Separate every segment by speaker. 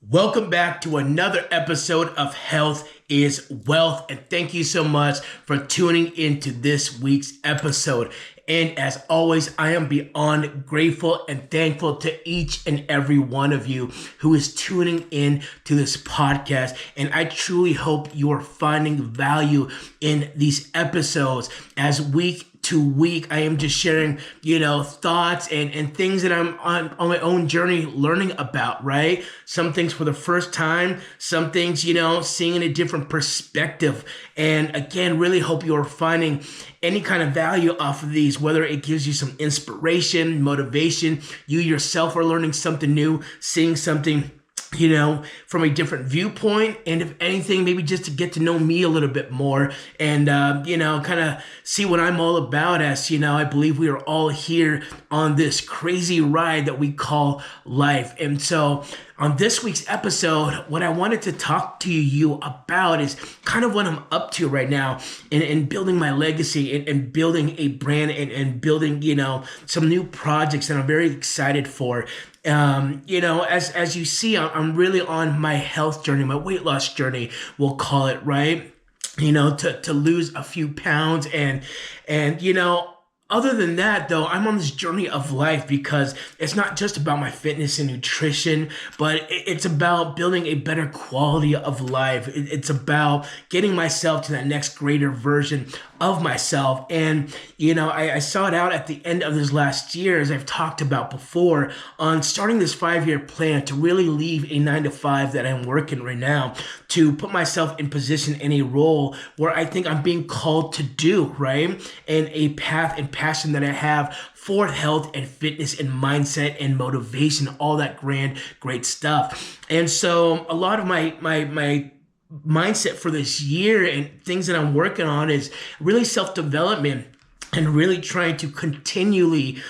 Speaker 1: Welcome back to another episode of Health is Wealth, and thank you so much for tuning into this week's episode. And as always, I am beyond grateful and thankful to each and every one of you who is tuning in to this podcast. And I truly hope you are finding value in these episodes as week to week. I am just sharing, thoughts and things that I'm on my own journey learning about, right? Some things for the first time, some things, seeing in a different perspective. And again, really hope you are finding any kind of value off of these, whether it gives you some inspiration, motivation, you yourself are learning something new, seeing something from a different viewpoint. And if anything, maybe just to get to know me a little bit more and, kind of see what I'm all about as, I believe we are all here on this crazy ride that we call life. And so on this week's episode, what I wanted to talk to you about is kind of what I'm up to right now in building my legacy and building a brand and building, some new projects that I'm very excited for. As you see, I'm really on my health journey, my weight loss journey, we'll call it, right? To lose a few pounds and other than that, though, I'm on this journey of life because it's not just about my fitness and nutrition, but it's about building a better quality of life. It's about getting myself to that next greater version of myself. And, I saw it out at the end of this last year, as I've talked about before, on starting this 5-year plan to really leave a 9-to-5 that I'm working right now, to put myself in position in a role where I think I'm being called to do, right? And a path and passion that I have for health and fitness and mindset and motivation, all that great stuff. And so a lot of my mindset for this year and things that I'm working on is really self-development and really trying to continually,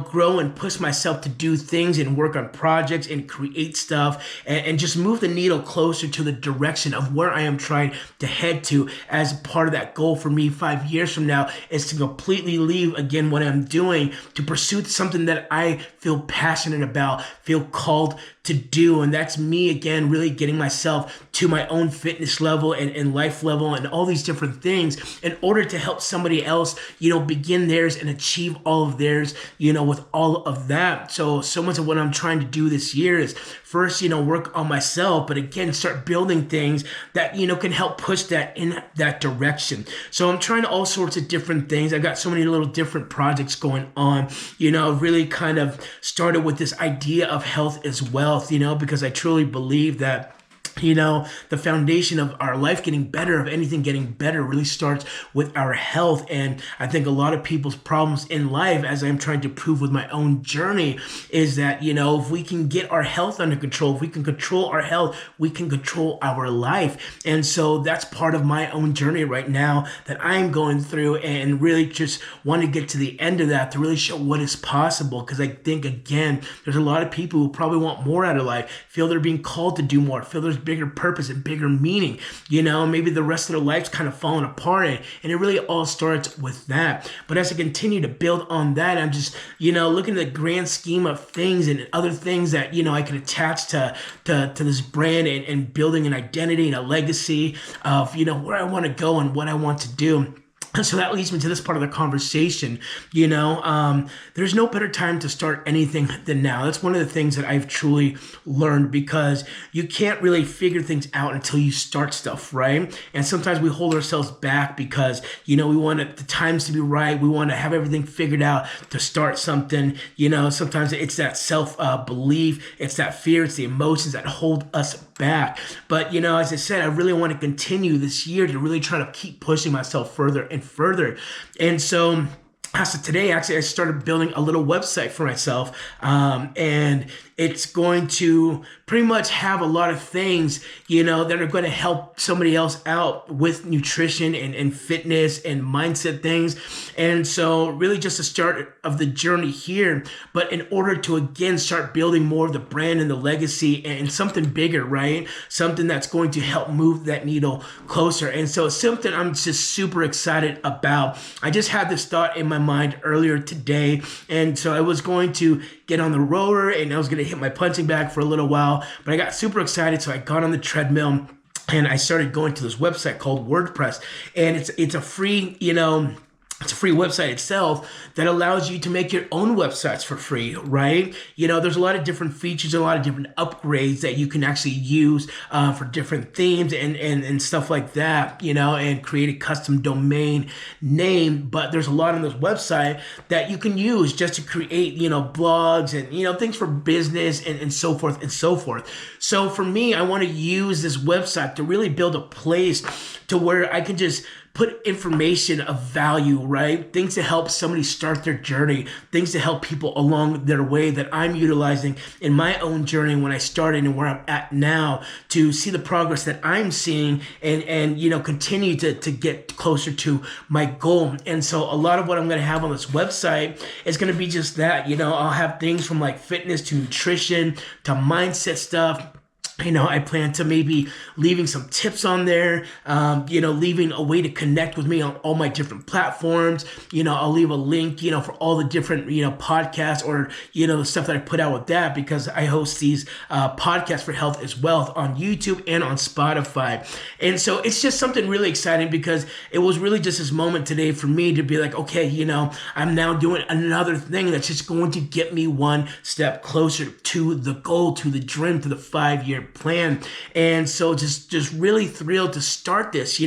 Speaker 1: grow and push myself to do things and work on projects and create stuff and just move the needle closer to the direction of where I am trying to head to. As part of that goal for me 5 years from now is to completely leave again what I'm doing to pursue something that I feel passionate about, feel called to do. And that's me again, really getting myself to my own fitness level and life level and all these different things in order to help somebody else, begin theirs and achieve all of theirs, with all of that. So much of what I'm trying to do this year is first, work on myself, but again, start building things that, can help push that in that direction. So I'm trying all sorts of different things. I've got so many little different projects going on, really kind of started with this idea of health is wealth, because I truly believe that the foundation of our life getting better, of anything getting better, really starts with our health. And I think a lot of people's problems in life, as I'm trying to prove with my own journey, is that, if we can get our health under control, if we can control our health, we can control our life. And so that's part of my own journey right now that I'm going through and really just want to get to the end of that to really show what is possible. Because I think, again, there's a lot of people who probably want more out of life, feel they're being called to do more, feel there's bigger purpose and bigger meaning, maybe the rest of their life's kind of falling apart, and it really all starts with that. But as I continue to build on that, I'm just, looking at the grand scheme of things and other things that, I can attach to this brand and building an identity and a legacy of, where I want to go and what I want to do. So that leads me to this part of the conversation. There's no better time to start anything than now. That's one of the things that I've truly learned, because you can't really figure things out until you start stuff, right? And sometimes we hold ourselves back because, we want the times to be right. We want to have everything figured out to start something. Sometimes it's that self-belief, it's that fear, it's the emotions that hold us back. But, as I said, I really want to continue this year to really try to keep pushing myself further and further. And so as of today, actually, I started building a little website for myself, and it's going to pretty much have a lot of things, that are going to help somebody else out with nutrition and fitness and mindset things. And so really just the start of the journey here, but in order to, again, start building more of the brand and the legacy and something bigger, right? Something that's going to help move that needle closer. And so it's something I'm just super excited about. I just had this thought in my mind earlier today. And so I was going to get on the rower and I was going to hit my punching bag for a little while, but I got super excited. So I got on the treadmill and I started going to this website called WordPress, and it's a free, it's a free website itself that allows you to make your own websites for free, right? There's a lot of different features, a lot of different upgrades that you can actually use for different themes and stuff like that, and create a custom domain name. But there's a lot on this website that you can use just to create, blogs and, things for business and so forth and so forth. So for me, I want to use this website to really build a place to where I can just put information of value, right? Things to help somebody start their journey, things to help people along their way that I'm utilizing in my own journey when I started and where I'm at now, to see the progress that I'm seeing and continue to get closer to my goal. And so a lot of what I'm going to have on this website is going to be just that. I'll have things from like fitness to nutrition to mindset stuff. I plan to maybe leaving some tips on there, leaving a way to connect with me on all my different platforms. I'll leave a link, for all the different, podcasts or, the stuff that I put out with that, because I host these podcasts for Health is Wealth on YouTube and on Spotify. And so it's just something really exciting, because it was really just this moment today for me to be like, okay, I'm now doing another thing that's just going to get me one step closer to the goal, to the dream, to the 5-year plan. And so just really thrilled to start this,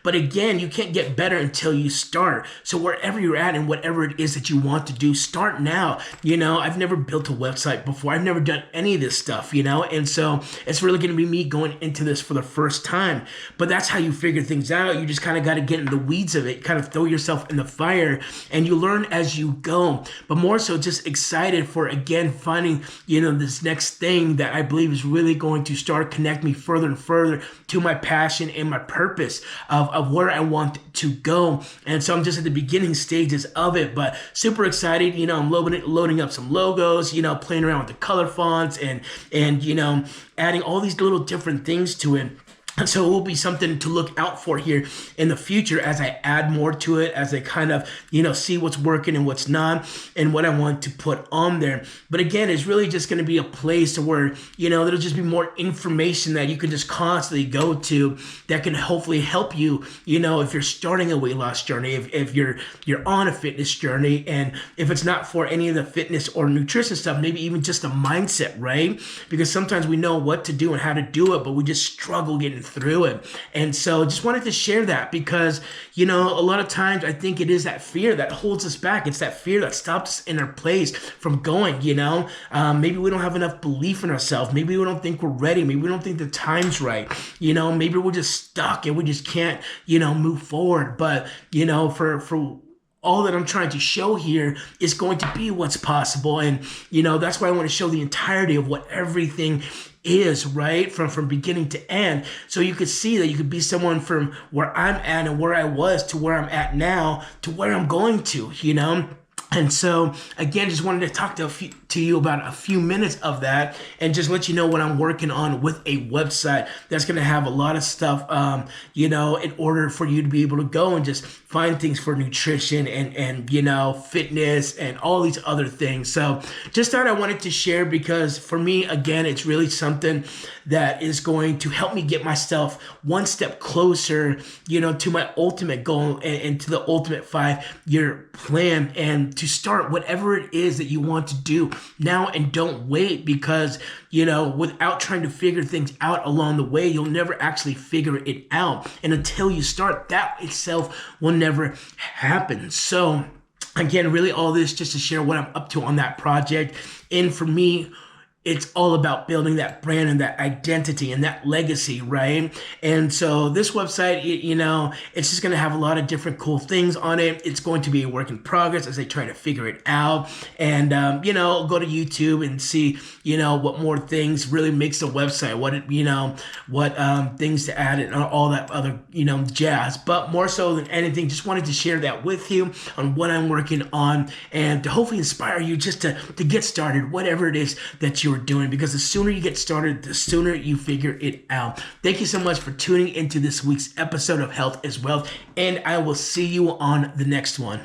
Speaker 1: but again, you can't get better until you start. So wherever you're at and whatever it is that you want to do, start now. I've never built a website before. I've never done any of this stuff, and so it's really going to be me going into this for the first time. But that's how you figure things out. You just kind of got to get in the weeds of it, kind of throw yourself in the fire, and you learn as you go. But more so just excited for, again, finding, this next thing that I believe is really going to start connect me further and further to my passion and my purpose of where I want to go. And so I'm just at the beginning stages of it, but super excited. I'm loading up some logos, playing around with the color fonts and adding all these little different things to it. And so it will be something to look out for here in the future as I add more to it, as I kind of, see what's working and what's not and what I want to put on there. But again, it's really just going to be a place to where, there'll just be more information that you can just constantly go to that can hopefully help you, if you're starting a weight loss journey, if you're on a fitness journey, and if it's not for any of the fitness or nutrition stuff, maybe even just a mindset, right? Because sometimes we know what to do and how to do it, but we just struggle getting through it. And so just wanted to share that because, a lot of times I think it is that fear that holds us back. It's that fear that stops us in our place from going, maybe we don't have enough belief in ourselves. Maybe we don't think we're ready. Maybe we don't think the time's right. Maybe we're just stuck and we just can't, move forward. But, for all that I'm trying to show here is going to be what's possible. And, that's why I want to show the entirety of what everything is, right? From beginning to end. So you could see that you could be someone from where I'm at and where I was to where I'm at now to where I'm going to, And so, again, just wanted to talk to you about a few minutes of that and just let you know what I'm working on with a website that's going to have a lot of stuff, in order for you to be able to go and just find things for nutrition and fitness and all these other things. So just thought I wanted to share because for me, again, it's really something that is going to help me get myself one step closer, to my ultimate goal and to the ultimate 5-year plan, and to start whatever it is that you want to do now and don't wait because, without trying to figure things out along the way, you'll never actually figure it out. And until you start, that itself will never happen. So again, really all this just to share what I'm up to on that project. And for me, it's all about building that brand and that identity and that legacy, right? And so this website, it's just going to have a lot of different cool things on it. It's going to be a work in progress as I try to figure it out. And, go to YouTube and see, what more things really makes the website, what things to add and all that other, jazz. But more so than anything, just wanted to share that with you on what I'm working on and to hopefully inspire you just to get started, whatever it is that you're doing, because the sooner you get started, the sooner you figure it out. Thank you so much for tuning into this week's episode of Health is Wealth, and I will see you on the next one.